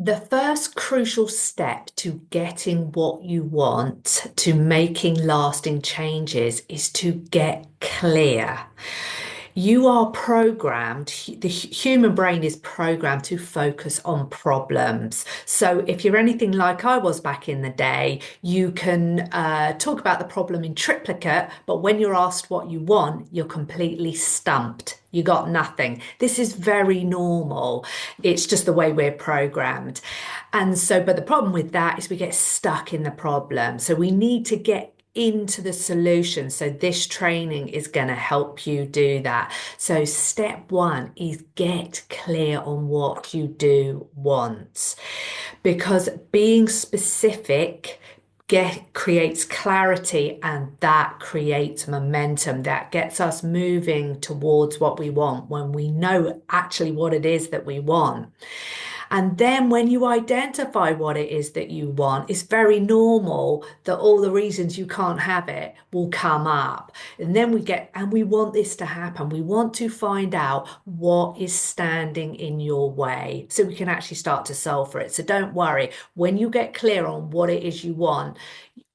The first crucial step to getting what you want, to making lasting changes, is to get clear. You are programmed, the human brain is programmed to focus on problems. So, if you're anything like I was back in the day, you can talk about the problem in triplicate, but when you're asked what you want, you're completely stumped. You got nothing. This is very normal. It's just the way we're programmed. And so, but the problem with that is we get stuck in the problem. So, we need to get into the solution. So this training is going to help you do that. So step one is get clear on what you do want, because being specific creates clarity, and that creates momentum that gets us moving towards what we want when we know actually what it is that we want. And then when you identify what it is that you want, it's very normal that all the reasons you can't have it will come up. And then we want this to happen. We want to find out what is standing in your way so we can actually start to solve for it. So don't worry. When you get clear on what it is you want,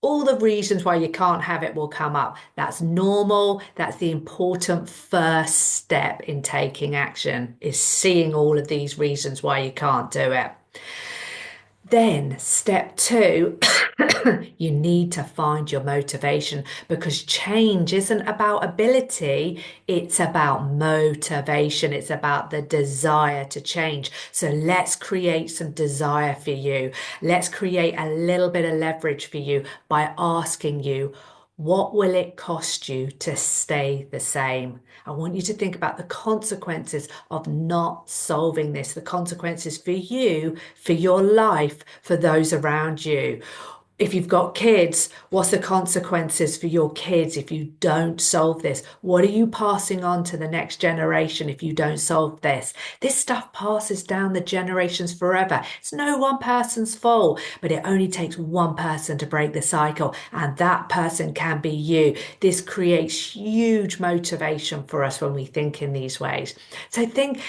all the reasons why you can't have it will come up. That's normal. That's the important first step in taking action, is seeing all of these reasons why you can't do it. Then step two, you need to find your motivation, because change isn't about ability, it's about motivation. It's about the desire to change. So let's create some desire for you. Let's create a little bit of leverage for you by asking you, what will it cost you to stay the same? I want you to think about the consequences of not solving this, the consequences for you, for your life, for those around you. If you've got kids, what's the consequences for your kids if you don't solve this? What are you passing on to the next generation if you don't solve this? This stuff passes down the generations forever. It's no one person's fault, but it only takes one person to break the cycle, and that person can be you. This creates huge motivation for us when we think in these ways. So think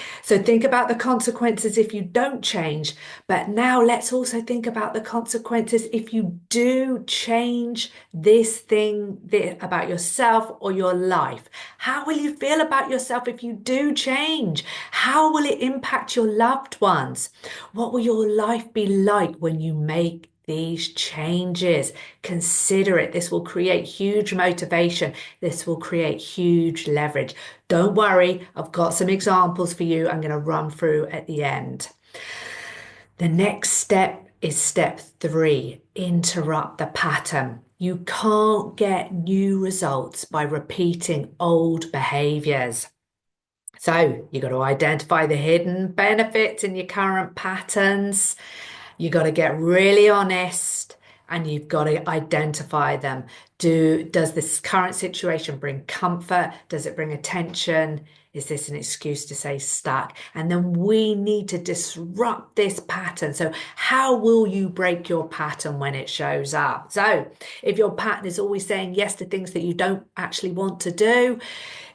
about the consequences if you don't change, but now let's also think about the consequences if you do change this thing about yourself or your life. How will you feel about yourself if you do change? How will it impact your loved ones? What will your life be like when you make these changes? Consider it. This will create huge motivation. This will create huge leverage. Don't worry, I've got some examples for you I'm going to run through at the end. The next step is step three, interrupt the pattern. You can't get new results by repeating old behaviors. So you got to identify the hidden benefits in your current patterns. You got to get really honest, and you've got to identify them. Does this current situation bring comfort? Does it bring attention? Is this an excuse to say stuck? And then we need to disrupt this pattern. So how will you break your pattern when it shows up? So if your pattern is always saying yes to things that you don't actually want to do,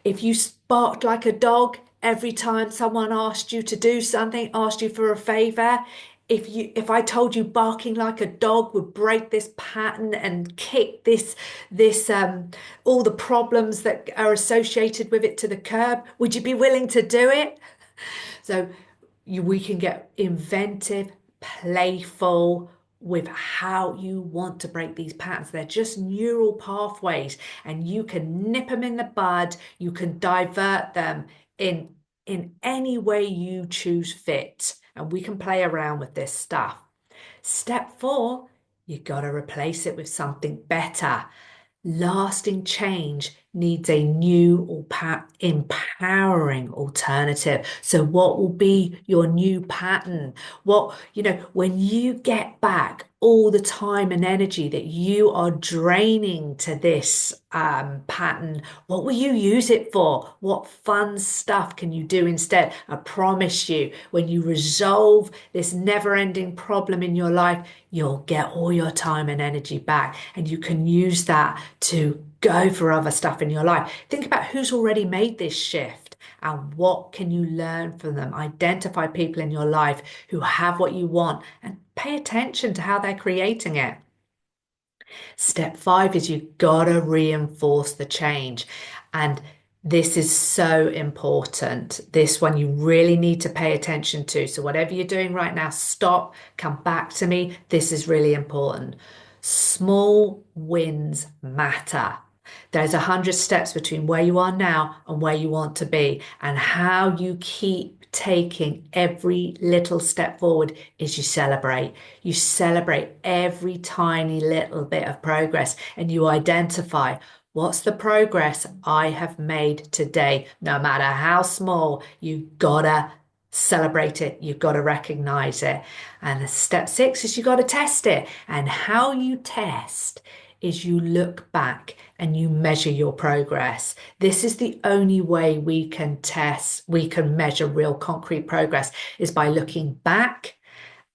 if you barked like a dog every time someone asked you to do something, asked you for a favor, if I told you barking like a dog would break this pattern and kick this all the problems that are associated with it to the curb, would you be willing to do it? So we can get inventive, playful with how you want to break these patterns. They're just neural pathways, and you can nip them in the bud. You can divert them in any way you choose fit, and we can play around with this stuff. Step four, you got to replace it with something better. Lasting change needs a new or empowering alternative. So what will be your new pattern? When you get back all the time and energy that you are draining to this pattern, what will you use it for? What fun stuff can you do instead? I promise you, when you resolve this never-ending problem in your life, you'll get all your time and energy back, and you can use that to go for other stuff in your life. Think about who's already made this shift and what can you learn from them. Identify people in your life who have what you want and pay attention to how they're creating it. Step five is you've got to reinforce the change. And this is so important. This one you really need to pay attention to. So, whatever you're doing right now, stop, come back to me. This is really important. Small wins matter. There's 100 steps between where you are now and where you want to be, and how you keep taking every little step forward is you celebrate. You celebrate every tiny little bit of progress and you identify what's the progress I have made today, no matter how small. You gotta celebrate it. You've got to recognize it. And step six is you got to test it. And how you test is you look back and you measure your progress. This is the only way we can test, we can measure real concrete progress is by looking back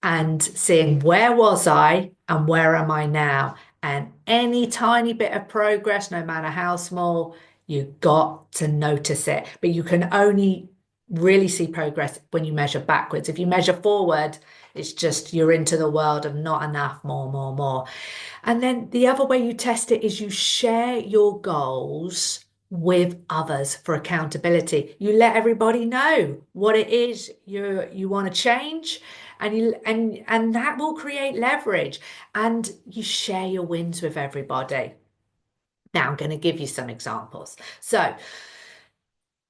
and seeing where was I and where am I now. And any tiny bit of progress, no matter how small, you got to notice it. But you can only really see progress when you measure backwards. If you measure forward, it's just you're into the world of not enough, more, more, more. And then the other way you test it is you share your goals with others for accountability. You let everybody know what it is you want to change, and that will create leverage, and you share your wins with everybody. Now I'm going to give you some examples. So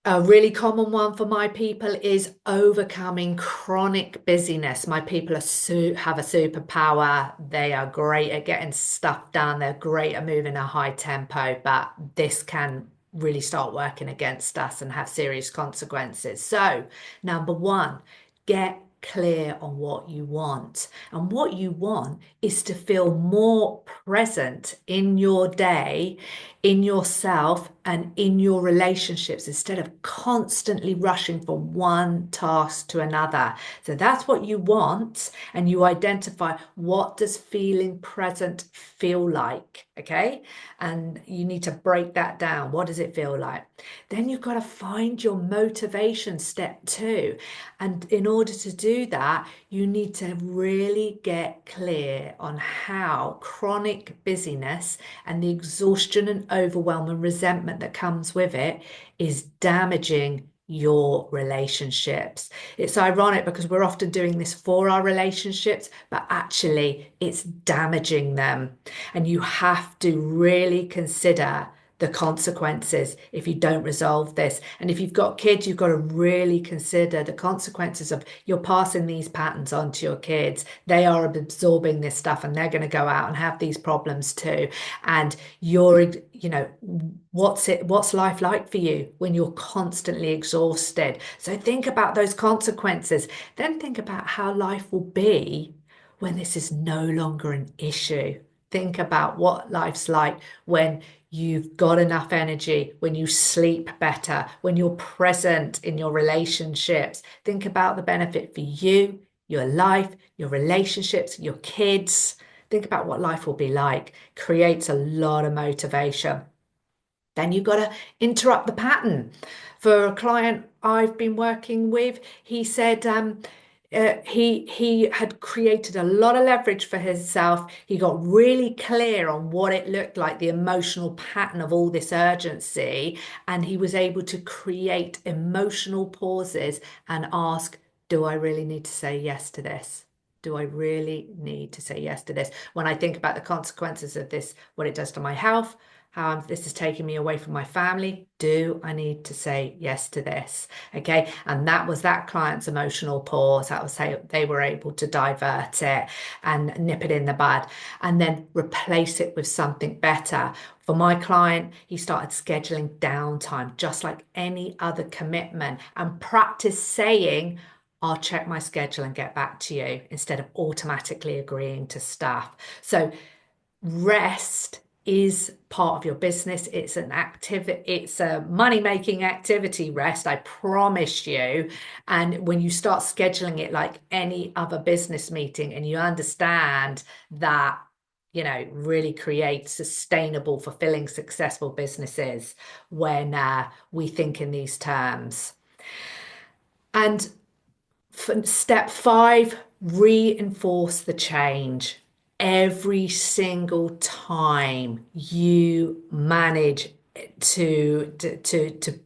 a really common one for my people is overcoming chronic busyness. My people have a superpower. They are great at getting stuff done. They're great at moving a high tempo, but this can really start working against us and have serious consequences. So, number one, get clear on what you want. And what you want is to feel more present in your day, in yourself, and in your relationships instead of constantly rushing from one task to another. So that's what you want, and you identify what does feeling present feel like, okay? And you need to break that down. What does it feel like? Then you've got to find your motivation, step two. And in order to do that, you need to really get clear on how chronic busyness and the exhaustion and overwhelm and resentment that comes with it is damaging your relationships. It's ironic because we're often doing this for our relationships, but actually it's damaging them. And you have to really consider the consequences if you don't resolve this. And if you've got kids, you've got to really consider the consequences of you're passing these patterns on to your kids. They are absorbing this stuff and they're going to go out and have these problems too. And what's life like for you when you're constantly exhausted? So think about those consequences. Then think about how life will be when this is no longer an issue. Think about what life's like when you've got enough energy, when you sleep better, when you're present in your relationships. Think about the benefit for you, your life, your relationships, your kids. Think about what life will be like. Creates a lot of motivation. Then you've got to interrupt the pattern. For a client I've been working with, he said he had created a lot of leverage for himself. He got really clear on what it looked like, the emotional pattern of all this urgency, and he was able to create emotional pauses and ask, do I really need to say yes to this? Do I really need to say yes to this? When I think about the consequences of this, what it does to my health, how this is taking me away from my family. Do I need to say yes to this? Okay. And that was that client's emotional pause. That was how they were able to divert it and nip it in the bud and then replace it with something better. For my client, he started scheduling downtime just like any other commitment and practice saying, I'll check my schedule and get back to you instead of automatically agreeing to stuff. So rest is part of your business. It's an activity, it's a money-making activity, rest, I promise you. And when you start scheduling it like any other business meeting and you understand that, really create sustainable, fulfilling, successful businesses when we think in these terms. And for step five, reinforce the change. Every single time you manage to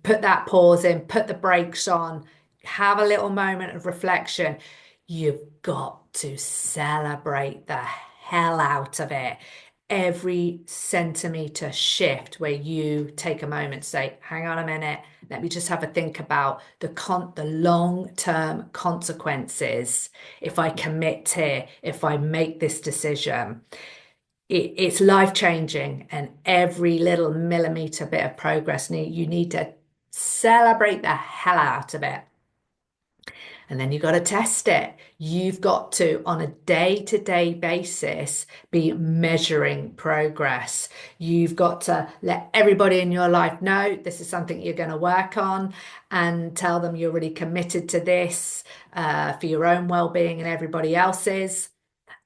put that pause in, put the brakes on, have a little moment of reflection, you've got to celebrate the hell out of it. Every centimeter shift where you take a moment to say, hang on a minute, let me just have a think about the long-term consequences if I commit here, if I make this decision. It's life-changing, and every little millimeter bit of progress, you need to celebrate the hell out of it. And then you've got to test it. You've got to, on a day-to-day basis, be measuring progress. You've got to let everybody in your life know this is something you're going to work on, and tell them you're really committed to this for your own well-being and everybody else's.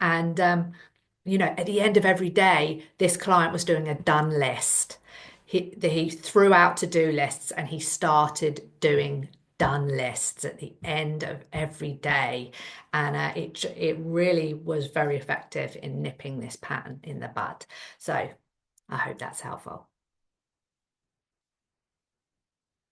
And, at the end of every day, this client was doing a done list. He threw out to-do lists and he started doing done lists at the end of every day. And it really was very effective in nipping this pattern in the bud. So I hope that's helpful.